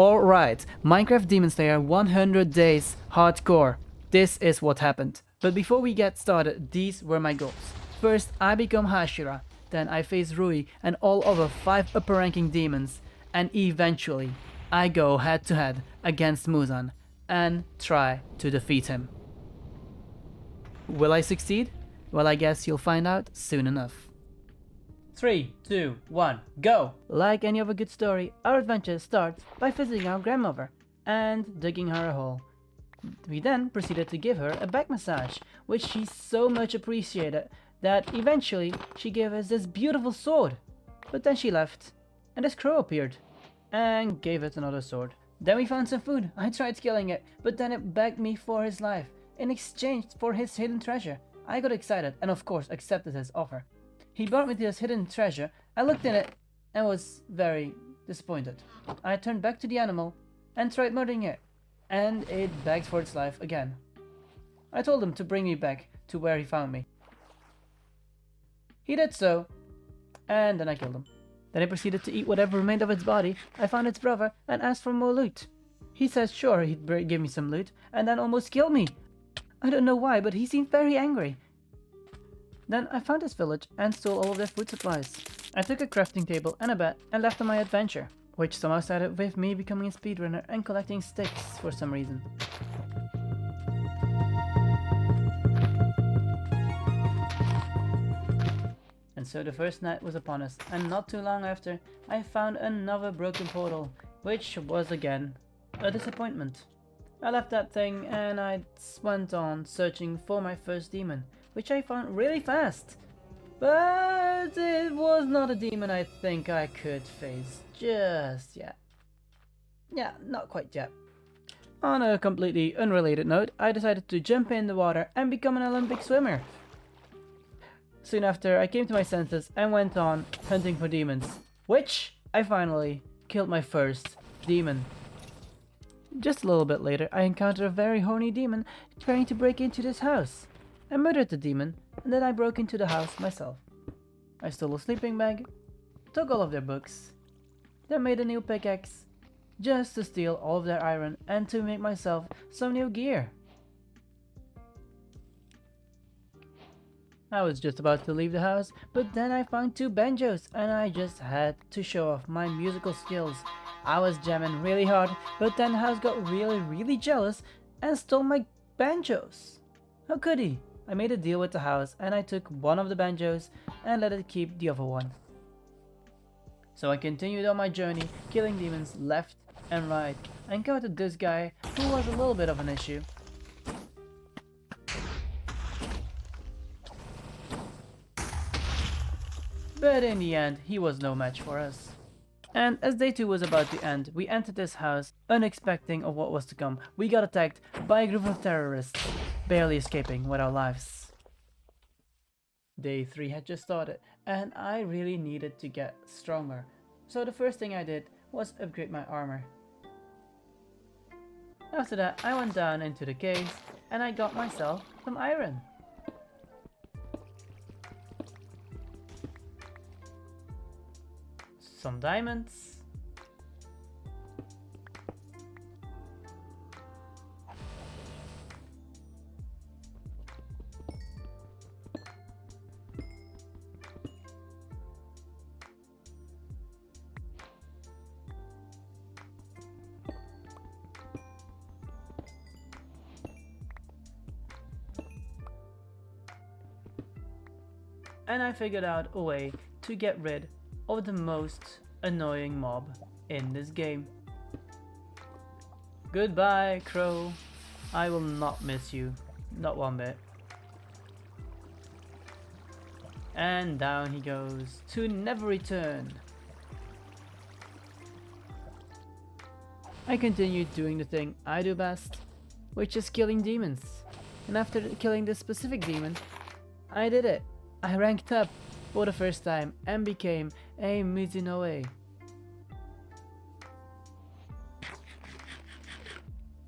Alright, Minecraft Demon Slayer 100 days hardcore. This is what happened. But before we get started, these were my goals. First, I become Hashira, then I face Rui and all other 5 upper ranking demons, and eventually I go head to head against Muzan and try to defeat him. Will I succeed? Well, I guess you'll find out soon enough. 3, 2, 1, go! Like any other good story, our adventure starts by visiting our grandmother and digging her a hole. We then proceeded to give her a back massage, which she so much appreciated that eventually she gave us this beautiful sword. But then she left, and this crow appeared and gave it another sword. Then we found some food. I tried killing it, but then it begged me for his life in exchange for his hidden treasure. I got excited and of course accepted his offer. He brought me to this hidden treasure. I looked in it and was very disappointed. I turned back to the animal and tried murdering it, and it begged for its life again. I told him to bring me back to where he found me. He did so, and then I killed him. Then I proceeded to eat whatever remained of its body. I found its brother and asked for more loot. He said sure he'd give me some loot, and then almost killed me. I don't know why, but he seemed very angry. Then I found his village and stole all of their food supplies. I took a crafting table and a bed and left on my adventure, which somehow started with me becoming a speedrunner and collecting sticks for some reason. And so the first night was upon us, and not too long after, I found another broken portal, which was again a disappointment. I left that thing and I went on searching for my first demon, which I found really fast. But it was not a demon I think I could face just yet. Yeah, not quite yet. On a completely unrelated note, I decided to jump in the water and become an Olympic swimmer. Soon after, I came to my senses and went on hunting for demons, which I finally killed my first demon. Just a little bit later, I encountered a very horny demon trying to break into this house. I murdered the demon, and then I broke into the house myself. I stole a sleeping bag, took all of their books, then made a new pickaxe, just to steal all of their iron and to make myself some new gear. I was just about to leave the house, but then I found 2 banjos and I just had to show off my musical skills. I was jamming really hard, but then the house got really jealous and stole my banjos. How could he? I made a deal with the house and I took one of the banjos and let it keep the other one. So I continued on my journey, killing demons left and right. I encountered this guy who was a little bit of an issue. But in the end, he was no match for us. And as day 2 was about to end, we entered this house, unexpecting of what was to come. We got attacked by a group of terrorists, barely escaping with our lives. Day 3 had just started, and I really needed to get stronger. So the first thing I did was upgrade my armor. After that, I went down into the caves, and I got myself some iron. Some diamonds. And I figured out a way to get rid of the most annoying mob in this game. Goodbye, Crow. I will not miss you, not one bit. And down he goes to never return. I continued doing the thing I do best, which is killing demons. And after killing this specific demon, I did it. I ranked up for the first time and became a Muzan.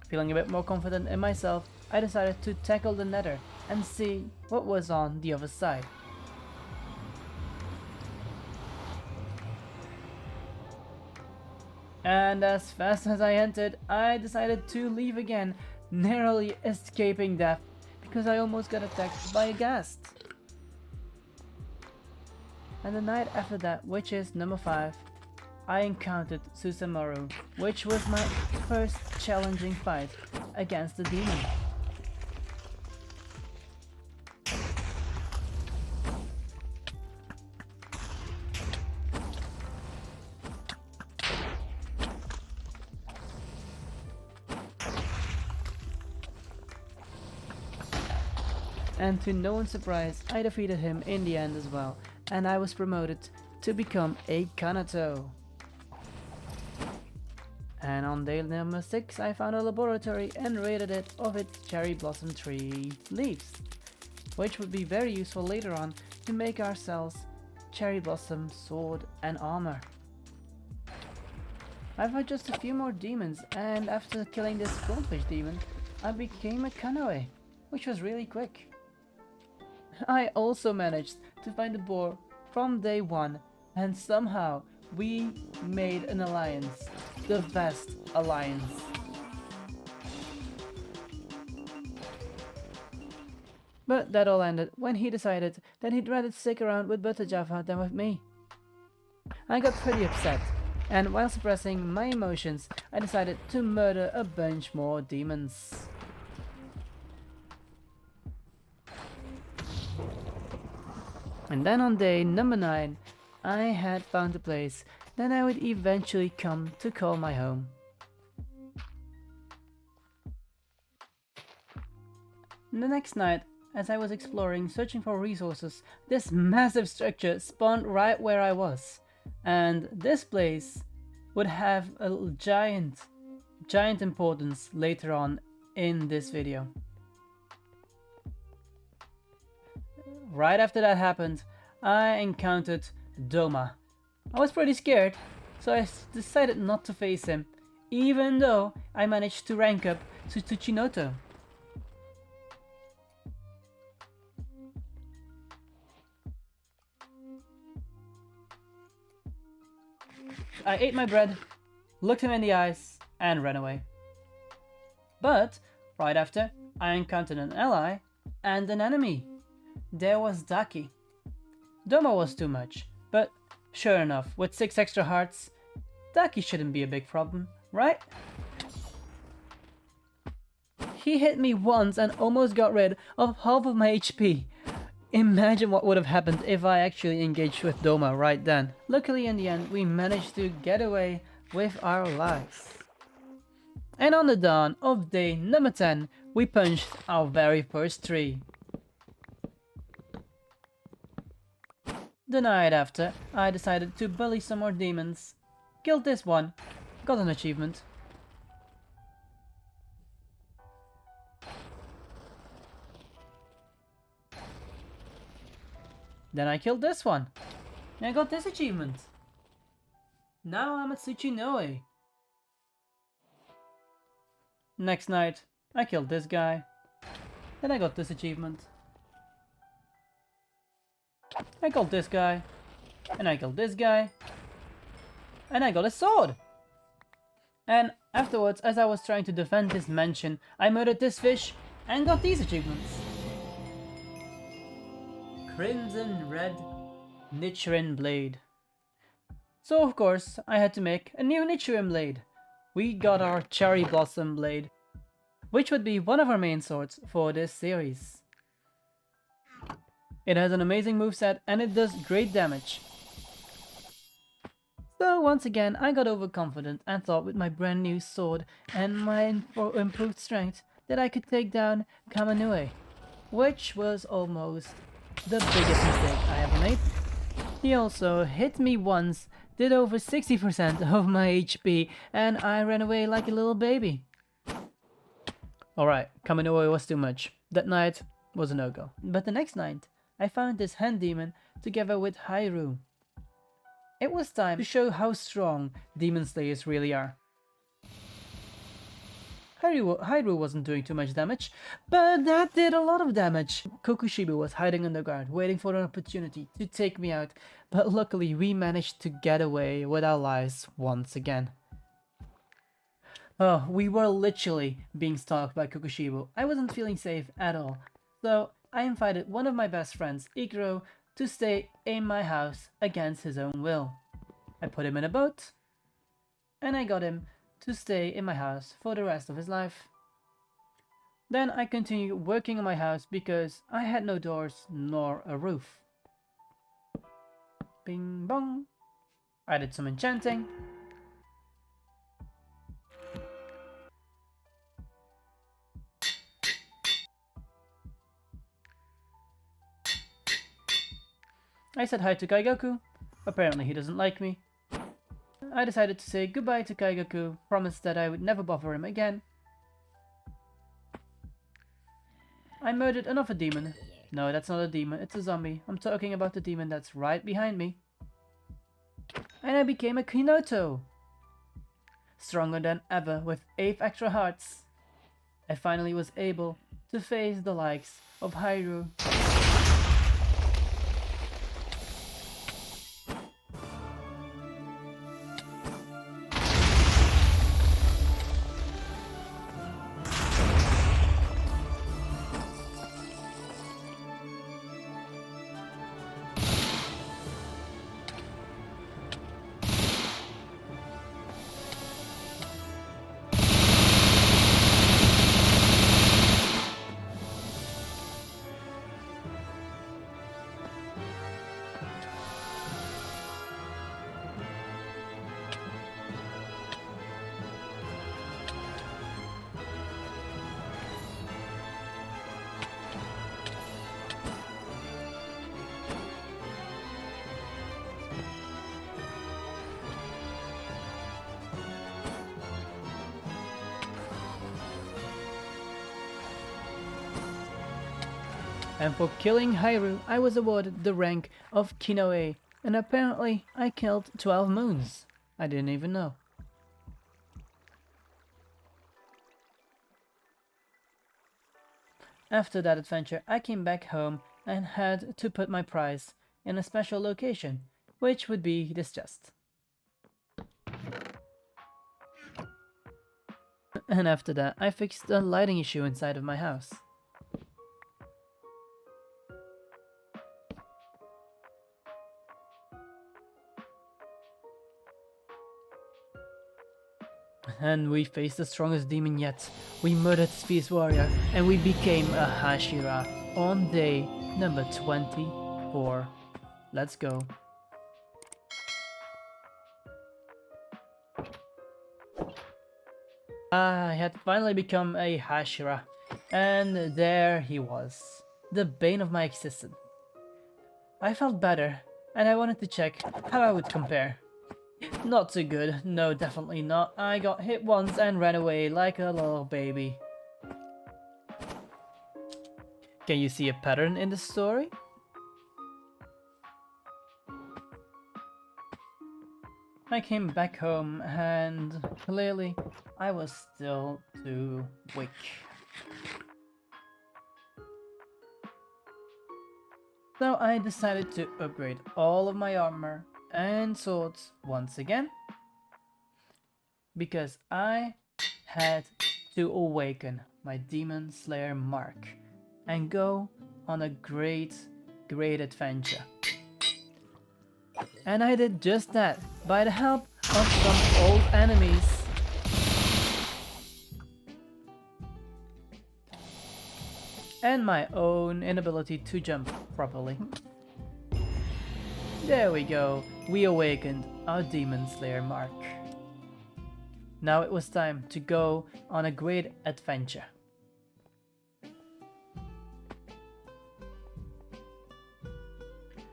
Feeling a bit more confident in myself, I decided to tackle the Nether and see what was on the other side. And as fast as I entered, I decided to leave again, narrowly escaping death because I almost got attacked by a ghast. And the night after that, which is number 5, I encountered Susamoru, which was my first challenging fight against the demon. And to no one's surprise, I defeated him in the end as well, and I was promoted to become a Kanato. And on day number 6, I found a laboratory and raided it of its cherry blossom tree leaves, which would be very useful later on to make ourselves cherry blossom sword and armor. I fought just a few more demons, and after killing this goldfish demon, I became a Kanoe, which was really quick. I also managed to find a boar from day 1, and somehow we made an alliance, the best alliance. But that all ended when he decided that he'd rather stick around with Butter Java than with me. I got pretty upset, and while suppressing my emotions, I decided to murder a bunch more demons. And then on day number 9, I had found a place that I would eventually come to call my home. The next night, as I was exploring, searching for resources, this massive structure spawned right where I was. And this place would have a giant importance later on in this video. Right after that happened, I encountered Doma. I was pretty scared, so I decided not to face him, even though I managed to rank up to Tsuchinoto. I ate my bread, looked him in the eyes, and ran away. But right after, I encountered an ally and an enemy. There was Daki. Doma was too much, but sure enough, with 6 extra hearts, Daki shouldn't be a big problem, right? He hit me once and almost got rid of half of my HP. Imagine what would have happened if I actually engaged with Doma right then. Luckily in the end, we managed to get away with our lives. And on the dawn of day number 10, we punched our very first tree. The night after, I decided to bully some more demons. Killed this one, got an achievement. Then I killed this one, and I got this achievement. Now I'm at Tsuchinoe. Next night, I killed this guy. Then I got this achievement. I killed this guy, and I killed this guy, and I got a sword. And afterwards, as I was trying to defend this mansion, I murdered this fish and got these achievements. Crimson Red Nichiren Blade. So of course, I had to make a new Nichiren Blade. We got our Cherry Blossom Blade, which would be one of our main swords for this series. It has an amazing moveset and it does great damage. So once again, I got overconfident and thought with my brand new sword and my improved strength that I could take down Kamanue, which was almost the biggest mistake I ever made. He also hit me once, did over 60% of my HP, and I ran away like a little baby. Alright, Kamanue was too much. That night was a no-go. But the next night, I found this hand demon together with Hairu. It was time to show how strong demon slayers really are. Hairu wasn't doing too much damage, but that did a lot of damage. Kokushibo was hiding underground, waiting for an opportunity to take me out, but luckily we managed to get away with our lives once again. Oh, we were literally being stalked by Kokushibo. I wasn't feeling safe at all. So I invited one of my best friends, Ikro, to stay in my house against his own will. I put him in a boat, and I got him to stay in my house for the rest of his life. Then I continued working on my house because I had no doors nor a roof. Bing bong. I did some enchanting. I said hi to Kaigaku. Apparently he doesn't like me. I decided to say goodbye to Kaigaku, promised that I would never bother him again. I murdered another demon. No, that's not a demon, it's a zombie. I'm talking about the demon that's right behind me. And I became a Kinoto! Stronger than ever with 8 extra hearts. I finally was able to face the likes of Hyrule. And for killing Hyrule, I was awarded the rank of Kinoe, and apparently I killed 12 moons. I didn't even know. After that adventure, I came back home and had to put my prize in a special location, which would be this chest. And after that, I fixed a lighting issue inside of my house. And we faced the strongest demon yet. We murdered Sphere's warrior and we became a Hashira on day number 24. Let's go. I had finally become a Hashira, and there he was, the bane of my existence. I felt better, and I wanted to check how I would compare. Not too good, no, definitely not. I got hit once and ran away like a little baby. Can you see a pattern in the story? I came back home and clearly I was still too weak. So I decided to upgrade all of my armor and swords once again, because I had to awaken my Demon Slayer mark and go on a great adventure. And I did just that by the help of some old enemies. And my own inability to jump properly. There we go, we awakened our Demon Slayer mark. Now it was time to go on a great adventure.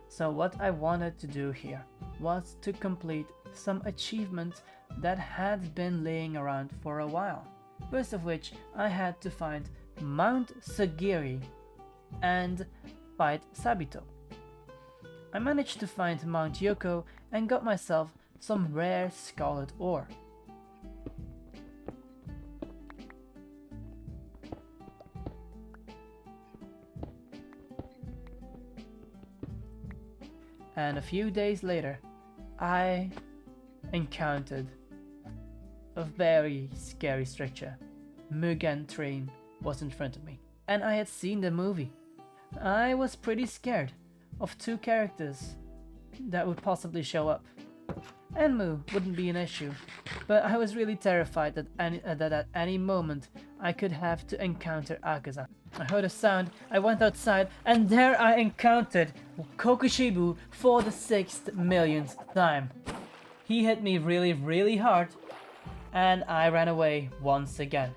So what I wanted to do here was to complete some achievements that had been laying around for a while. First of which, I had to find Mount Sagiri and fight Sabito. I managed to find Mount Yoko and got myself some rare scarlet ore. And a few days later, I encountered a very scary structure. Mugen Train was in front of me, and I had seen the movie. I was pretty scared of two characters that would possibly show up. Enmu wouldn't be an issue, but I was really terrified that at any moment I could have to encounter Akaza. I heard a sound, I went outside, and there I encountered Kokushibo for the 6th millionth time. He hit me really hard, and I ran away once again.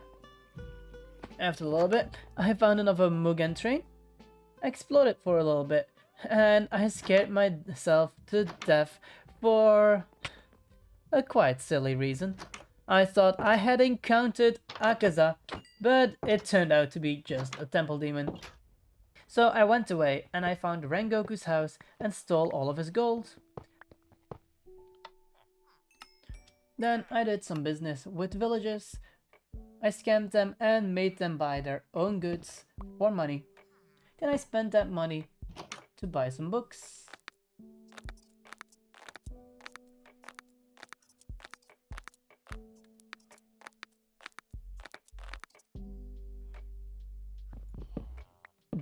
After a little bit, I found another Mugen train, explored it for a little bit, and I scared myself to death for a quite silly reason. I thought I had encountered Akaza, but it turned out to be just a temple demon. So I went away and I found Rengoku's house and stole all of his gold. Then I did some business with villagers. I scammed them and made them buy their own goods for money. Then I spent that money to buy some books.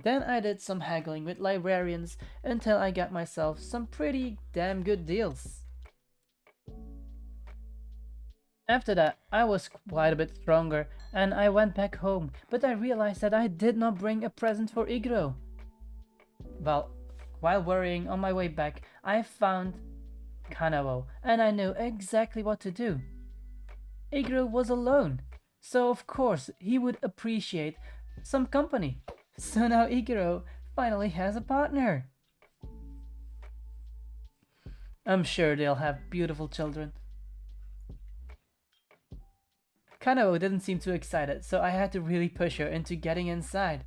Then I did some haggling with librarians until I got myself some pretty damn good deals. After that, I was quite a bit stronger and I went back home, but I realized that I did not bring a present for Igro. Well, while worrying on my way back, I found Kanao and I knew exactly what to do. Igro was alone, so of course he would appreciate some company. So now Iguro finally has a partner. I'm sure they'll have beautiful children. Kanao didn't seem too excited, so I had to really push her into getting inside.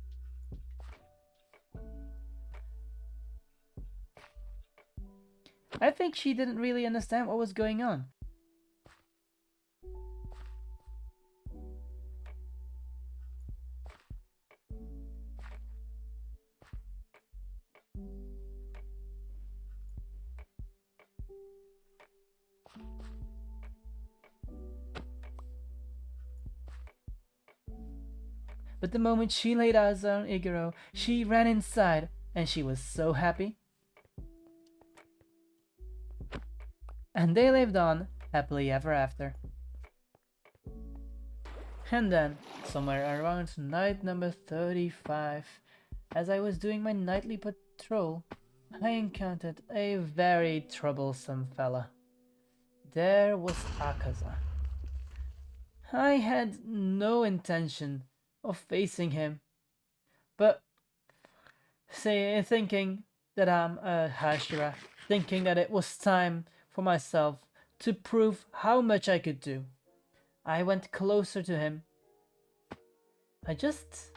I think she didn't really understand what was going on. But the moment she laid eyes on Iguro, she ran inside and she was so happy. And they lived on happily ever after. And then, somewhere around night number 35, as I was doing my nightly patrol, I encountered a very troublesome fella. There was Akaza. I had no intention of facing him, but thinking that I'm a Hashira, thinking that it was time for myself to prove how much I could do, I went closer to him. I just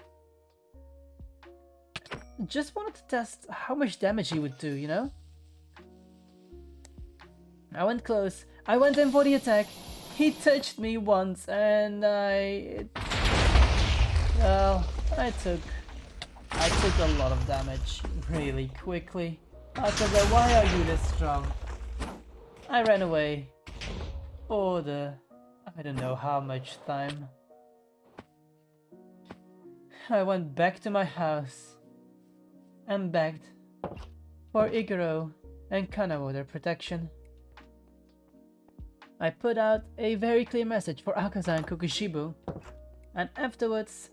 wanted to test how much damage he would do, you know? I went close, I went in for the attack, he touched me once and I took a lot of damage really quickly. Akaza, why are you this strong? I ran away for I don't know how much time. I went back to my house and begged for Iguro and Kanao their protection. I put out a very clear message for Akaza and Kokushibo, and afterwards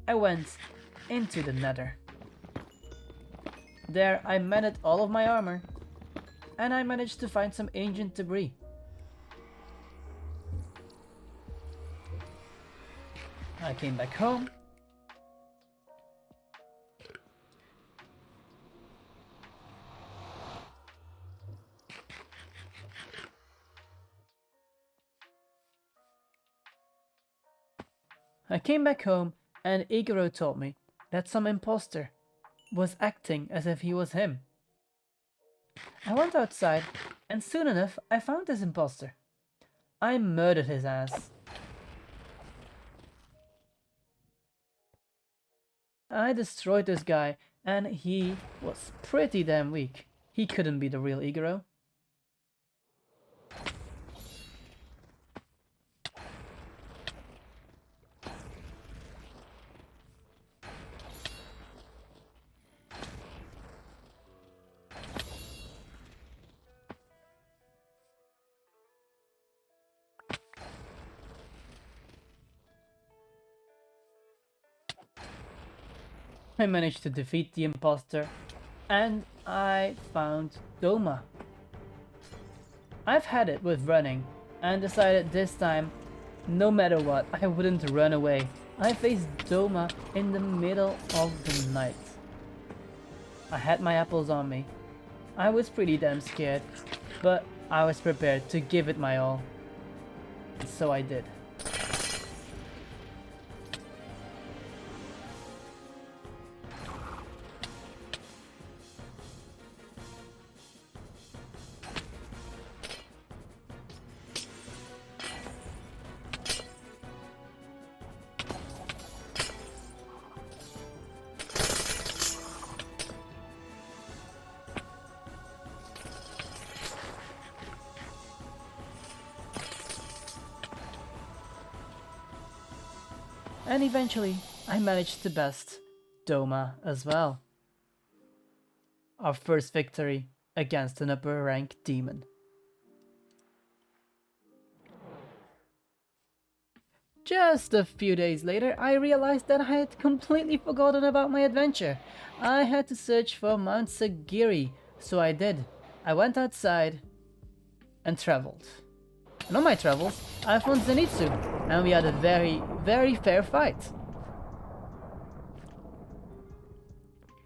I went into the Nether. There I mended all of my armor, and I managed to find some ancient debris. I came back home. And Iguro told me that some imposter was acting as if he was him. I went outside and soon enough I found this imposter. I murdered his ass. I destroyed this guy and he was pretty damn weak. He couldn't be the real Iguro. I managed to defeat the imposter, and I found Doma. I've had it with running, and decided this time, no matter what, I wouldn't run away. I faced Doma in the middle of the night. I had my apples on me. I was pretty damn scared, but I was prepared to give it my all. So I did. And eventually, I managed to best Doma as well. Our first victory against an upper rank demon. Just a few days later, I realized that I had completely forgotten about my adventure. I had to search for Mount Sagiri, so I did. I went outside and traveled. And on my travels, I found Zenitsu, and we had a very fair fight.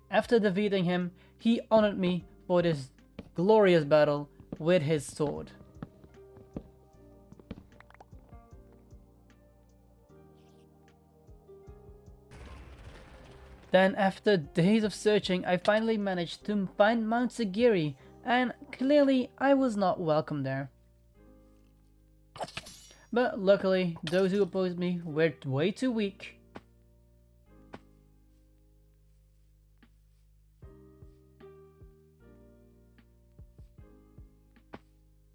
After defeating him, he honored me for this glorious battle with his sword. Then, after days of searching, I finally managed to find Mount Sagiri, and clearly I was not welcome there. But luckily, those who opposed me were way too weak.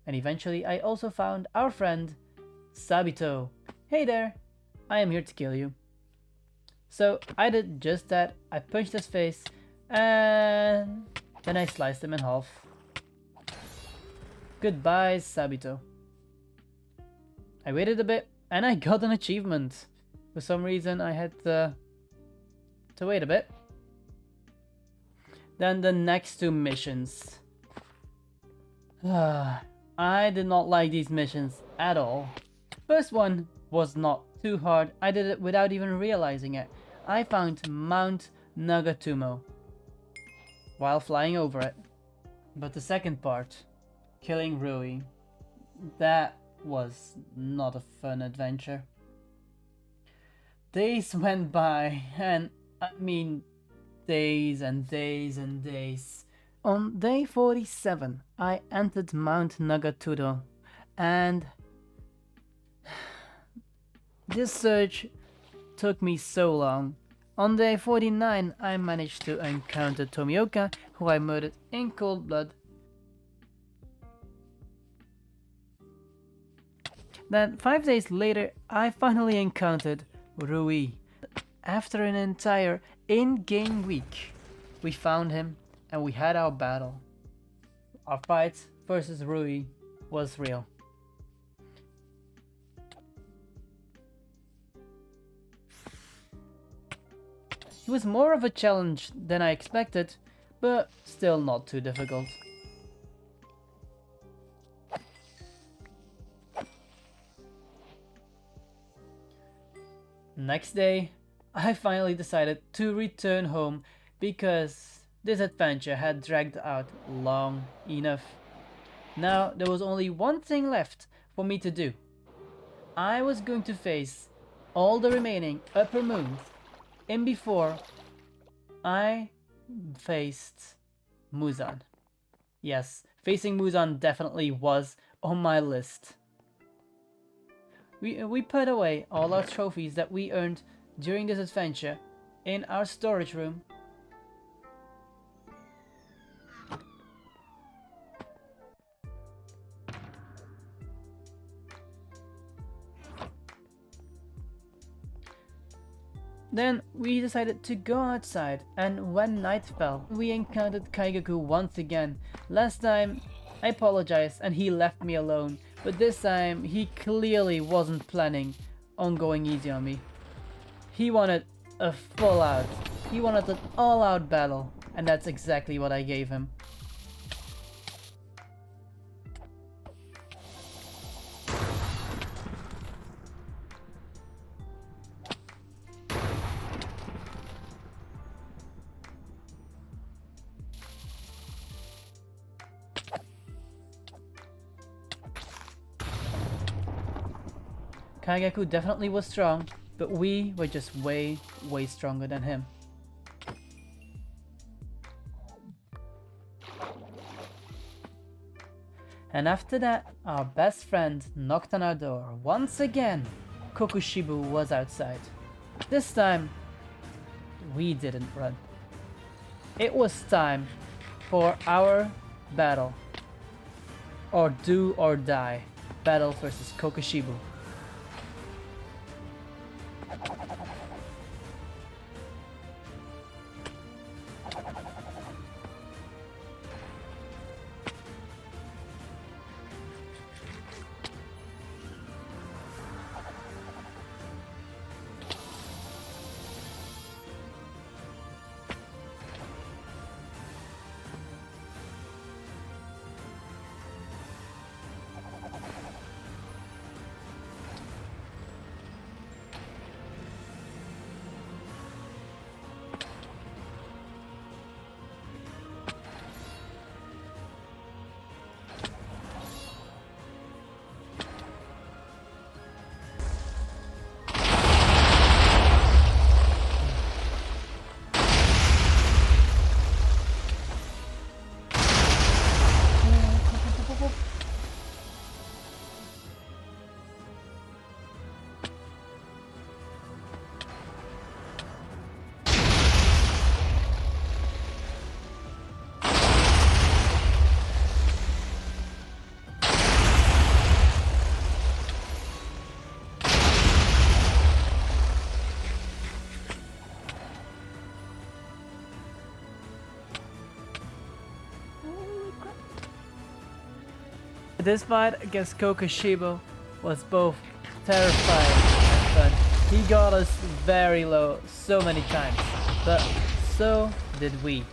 And eventually I also found our friend, Sabito. Hey there, I am here to kill you. So I did just that. I punched his face and then I sliced him in half. Goodbye, Sabito. I waited a bit and I got an achievement. For some reason I had to wait a bit. Then the next two missions. I did not like these missions at all. First one was not too hard. I did it without even realizing it. I found Mount Nagatumo while flying over it. But the second part, killing Rui, that was not a fun adventure. Days went by, and I mean days and days and days. On day 47, I entered Mount Nagatudo, and this search took me so long. On day 49, I managed to encounter Tomioka, who I murdered in cold blood. Then 5 days later, I finally encountered Rui. After an entire in-game week, we found him and we had our battle. Our fight versus Rui was real. It was more of a challenge than I expected, but still not too difficult. Next day, I finally decided to return home because this adventure had dragged out long enough. Now there was only one thing left for me to do. I was going to face all the remaining upper moons in before I faced Muzan. Yes, facing Muzan definitely was on my list. We put away all our trophies that we earned during this adventure in our storage room. Then we decided to go outside, and when night fell, we encountered Kaigaku once again. Last time I apologized and he left me alone, but this time he clearly wasn't planning on going easy on me. He wanted a full out He wanted an all-out battle, and that's exactly what I gave him. Kaigaku definitely was strong, but we were just way stronger than him. And after that, our best friend knocked on our door once again. Kokushibo was outside. This time, we didn't run. It was time for our battle. Or do or die. Battle versus Kokushibo. This fight against Kokushibo was both terrifying and fun. He got us very low so many times, but so did we.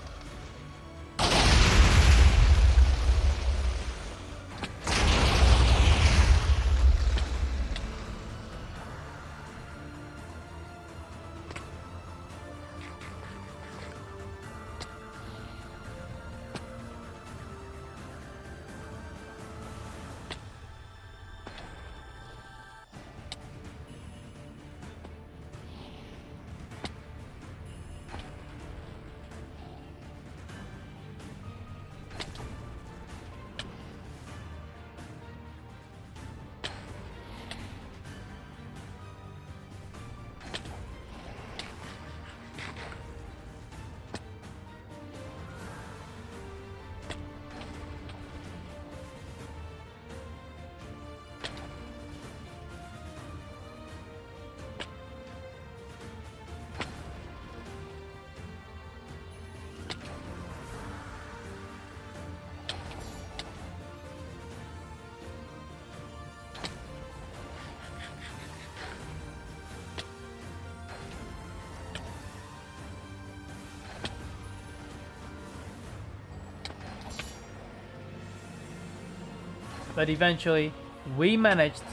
But eventually, we managed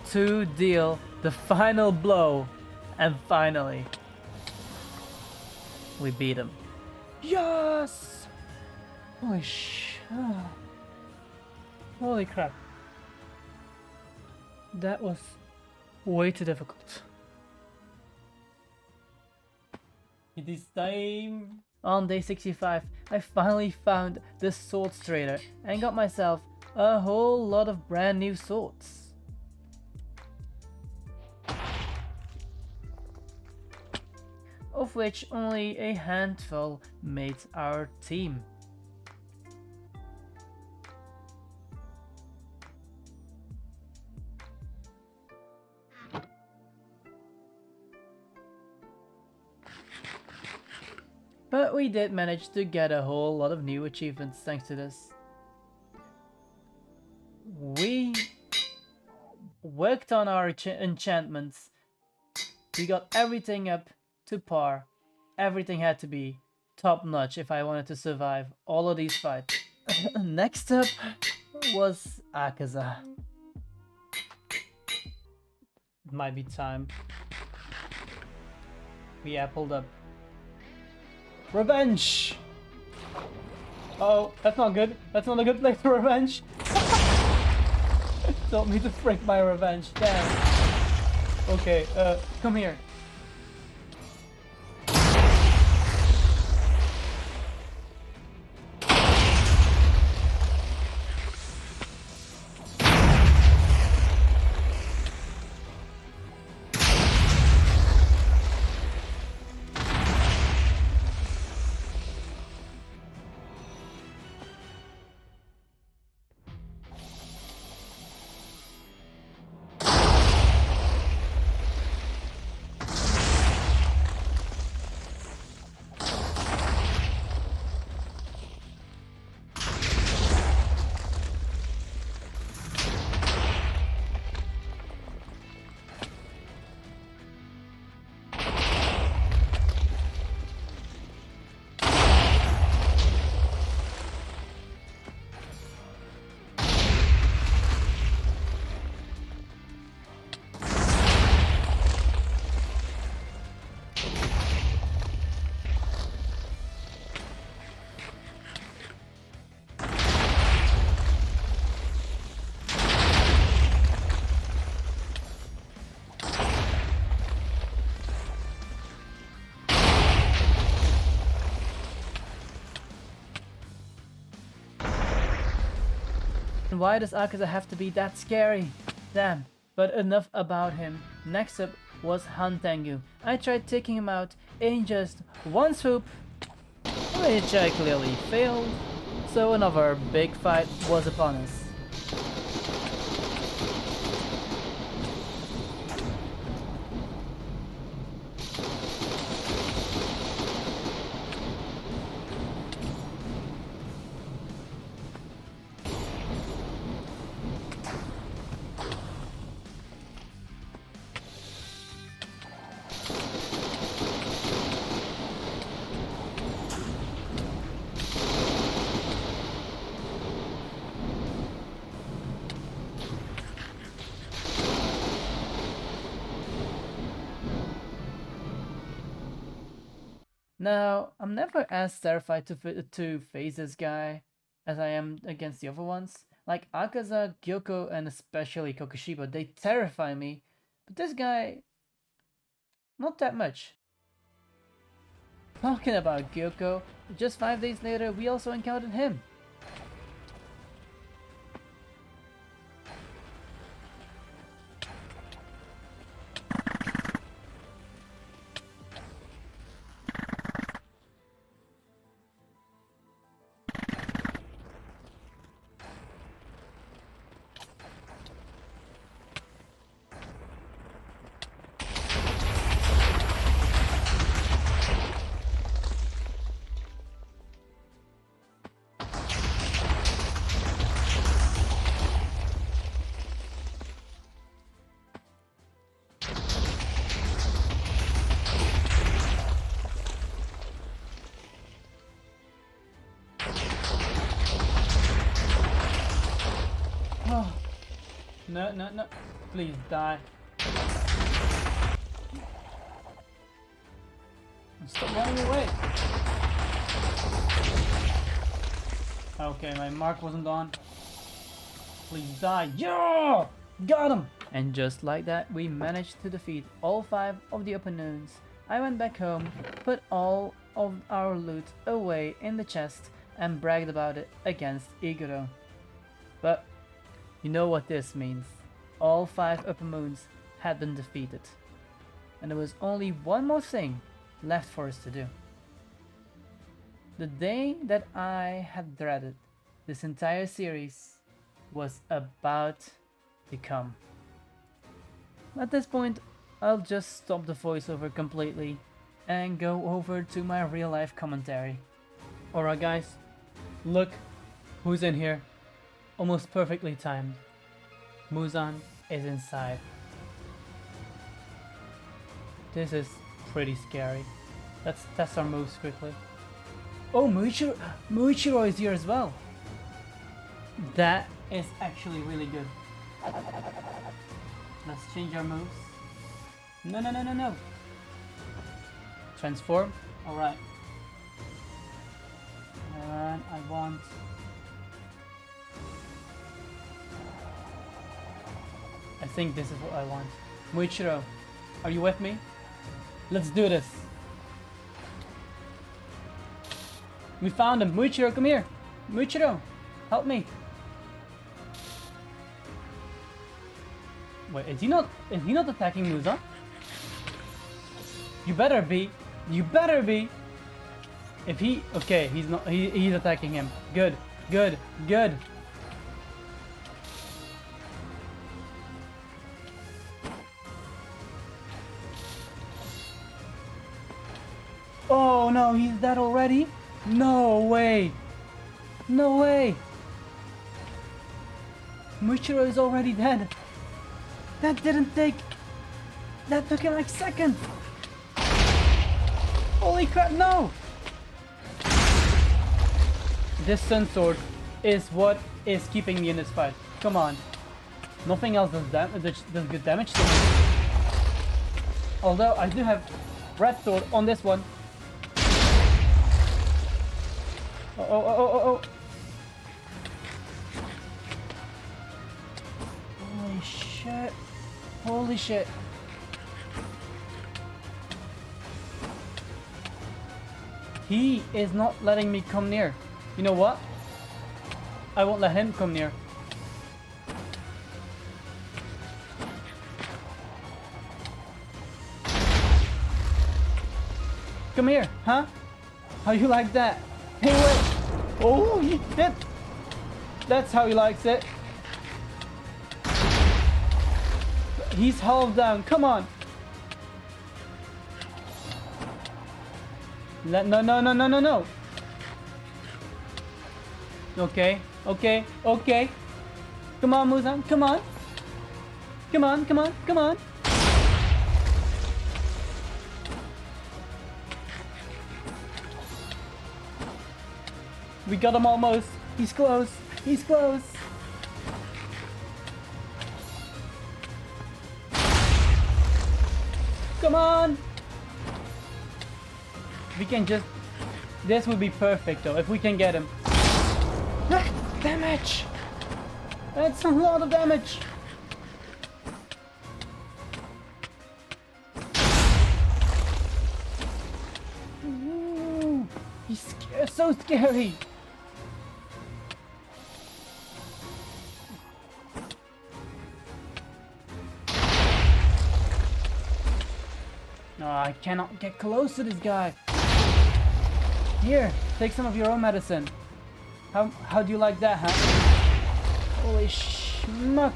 to deal the final blow, and finally, we beat him. Yes! Holy crap. That was way too difficult. This time, on day 65, I finally found the swords trader and got myself a whole lot of brand new swords. Of which only a handful made our team. But we did manage to get a whole lot of new achievements thanks to this. We worked on our enchantments. We got everything up to par, Everything had to be top notch if I wanted to survive all of these fights. Next up was Akaza. It might be time. Yeah, pulled up. Revenge! Oh, that's not good. That's not a good place for revenge. Told me to freak my revenge. Damn. Okay, come here. Why does Akaza have to be that scary? Damn. But enough about him. Next up was Hantengu. I tried taking him out in just one swoop, which I clearly failed. So another big fight was upon us. Now, I'm never as terrified to face this guy as I am against the other ones. Like Akaza, Gyoko, and especially Kokushibo, they terrify me. But this guy, not that much. Talking about Gyoko, just 5 days later we also encountered him. Oh, no, no, no. Please die. Stop running away. Okay, my mark wasn't on. Please die. Yeah! Got him! And just like that, we managed to defeat all 5 of the unknowns. I went back home, put all of our loot away in the chest, and bragged about it against Iguro. But you know what this means. All 5 upper moons had been defeated. And there was only one more thing left for us to do. The day that I had dreaded this entire series was about to come. At this point, I'll just stop the voiceover completely and go over to my real life commentary. Alright guys, look who's in here. Almost perfectly timed. Muzan is inside. This is pretty scary. Let's test our moves quickly. Oh, Muichiro is here as well. That is actually really good. Let's change our moves. No, no, no, no, no. Transform. Alright. And I want... I think this is what I want. Muichiro, are you with me? Let's do this. We found him. Muichiro, come here. Muichiro, help me. Wait, is he not attacking Muzan? You better be. You better be. If he... Okay, he's not... He's attacking him. Good. Good. Good. Oh no, he's dead already? No way. No way. Muichiro is already dead. That didn't take... That took him like seconds. Holy crap, no! This Sun Sword is what is keeping me in this fight. Come on. Nothing else does good damage to me. Although I do have Red Sword on this one. Oh, oh, oh, oh, oh. Holy shit. Holy shit. He is not letting me come near. You know what? I won't let him come near. Come here, huh? How you like that? Hey, wait! Oh, he hit! That's how he likes it. He's half down. Come on! No, no, no, no, no, no! Okay, okay, okay. Come on, Muzan, come on. Come on, come on, come on. We got him almost. He's close. He's close. Come on. We can just... This would be perfect though, if we can get him. Damage! That's a lot of damage! Ooh, he's so scary! No, I cannot get close to this guy! Here, take some of your own medicine. How do you like that, huh? Holy schmuck!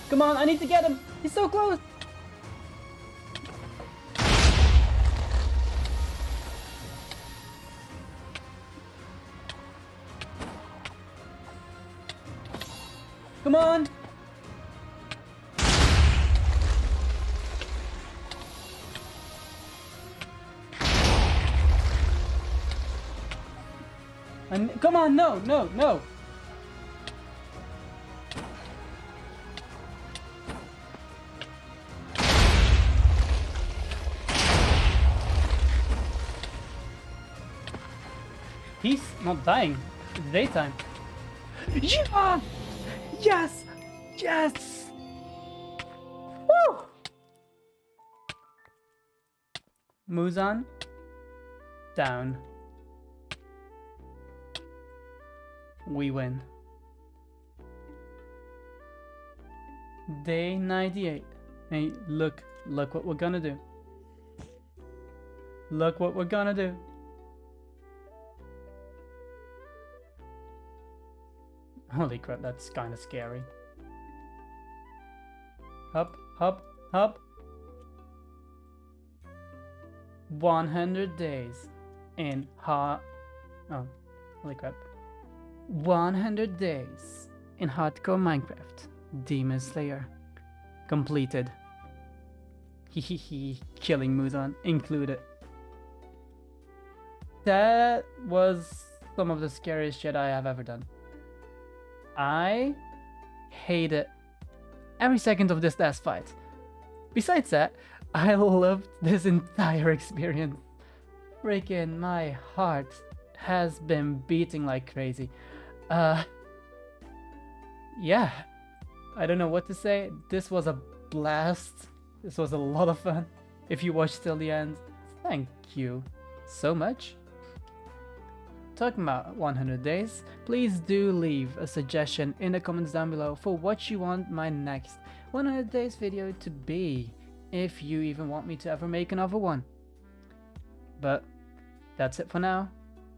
Come on, I need to get him! He's so close! Come on! And come on, no, no, no! He's not dying. It's daytime. Yeah! Yes! Yes! Woo! Muzan down. We win. Day 98. Hey, look what we're gonna do. Look what we're gonna do. Holy crap, that's kind of scary. Up, up, up. 100 days in oh, holy crap. 100 days in hardcore Minecraft. Demon Slayer. Completed. Hehehe, killing Muzan included. That was some of the scariest shit I have ever done. I hated every second of this last fight. Besides that, I loved this entire experience. Freaking my heart has been beating like crazy. Yeah, I don't know what to say. This was a blast. This was a lot of fun. If you watched till the end, thank you so much. Talking about 100 days, please do leave a suggestion in the comments down below for what you want my next 100 days video to be, if you even want me to ever make another one. But that's it for now.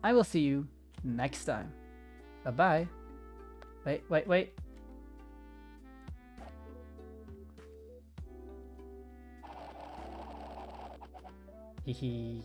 I will see you next time. Bye bye. Wait. Hehe.